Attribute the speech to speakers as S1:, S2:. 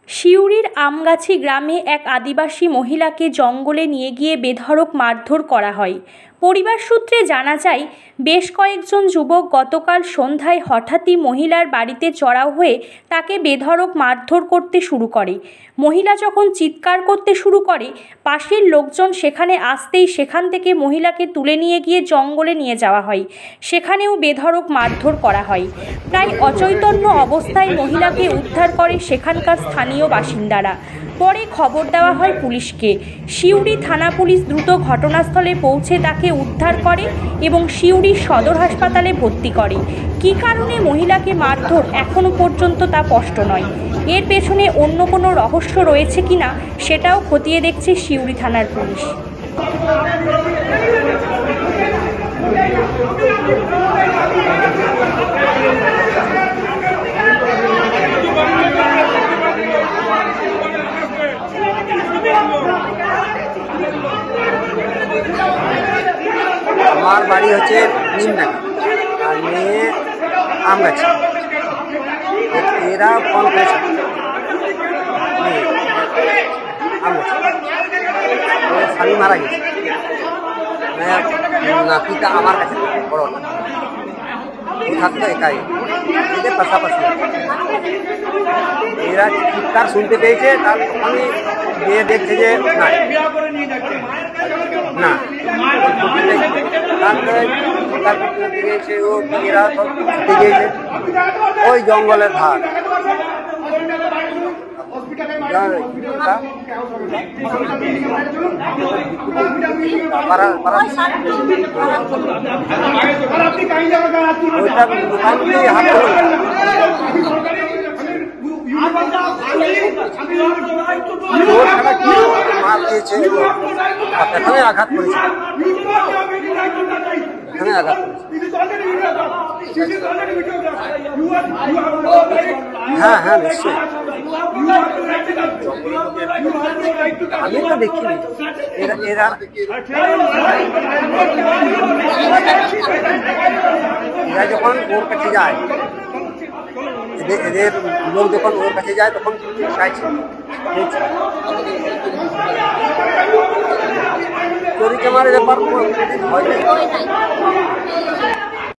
S1: সিউড়ির আমগাছি গ্রামে এক আদিবাসী মহিলাকে জঙ্গলে নিয়ে গিয়ে বেধড়ক মারধর করা হয়। পরিবার সূত্রে জানা যায়, বেশ কয়েকজন যুবক গতকাল সন্ধ্যায় হঠাৎই মহিলার বাড়িতে চড়াও হয়ে তাকে বেধড়ক মারধর করতে শুরু করে। মহিলা যখন চিৎকার করতে শুরু করে, পাশের লোকজন সেখানে আসতেই সেখান থেকে মহিলাকে তুলে নিয়ে গিয়ে জঙ্গলে নিয়ে যাওয়া হয়। সেখানেও বেধড়ক মারধর করা হয়। প্রায় অচৈতন্য অবস্থায় মহিলাকে উদ্ধার করে সেখানকার স্থানীয় বাসিন্দারা। পরে খবর দেওয়া হয় পুলিশকে। সিউড়ি থানা পুলিশ দ্রুত ঘটনাস্থলে পৌঁছে তাকে উদ্ধার করে এবং সিউড়ি সদর হাসপাতালে ভর্তি করে। কী কারণে মহিলাকে মারধর এখনও পর্যন্ত তা স্পষ্ট নয়। এর পেছনে অন্য কোনো রহস্য রয়েছে কিনা সেটাও খতিয়ে দেখছে সিউড়ি থানার পুলিশ।
S2: আমার বাড়ি হচ্ছে নিমডাঙ্গা আর মেয়ে আমগাছি। এরা ফোন করেছে আমগাছি, স্বামী মারা গেছে, নাতিটা আমার কাছে বড় থাকতো একাই, এদের পাশাপাশি। এরা চিৎকার শুনতে পেয়েছে, তার তখনই গিয়ে দেখছে যে না তারপরে চিৎকার করতে গিয়েছে, ও এরা সব ছুটে গিয়েছে ওই জঙ্গলের ধার। আঘাত করেছে, হ্যাঁ হ্যাঁ নিশ্চয়ই। আমি তো দেখিনি। এরা যখন ওর কাছে যায়, এদের লোক যখন ওর কাছে যায় তখন চাইছে চুরি চামারের ব্যাপার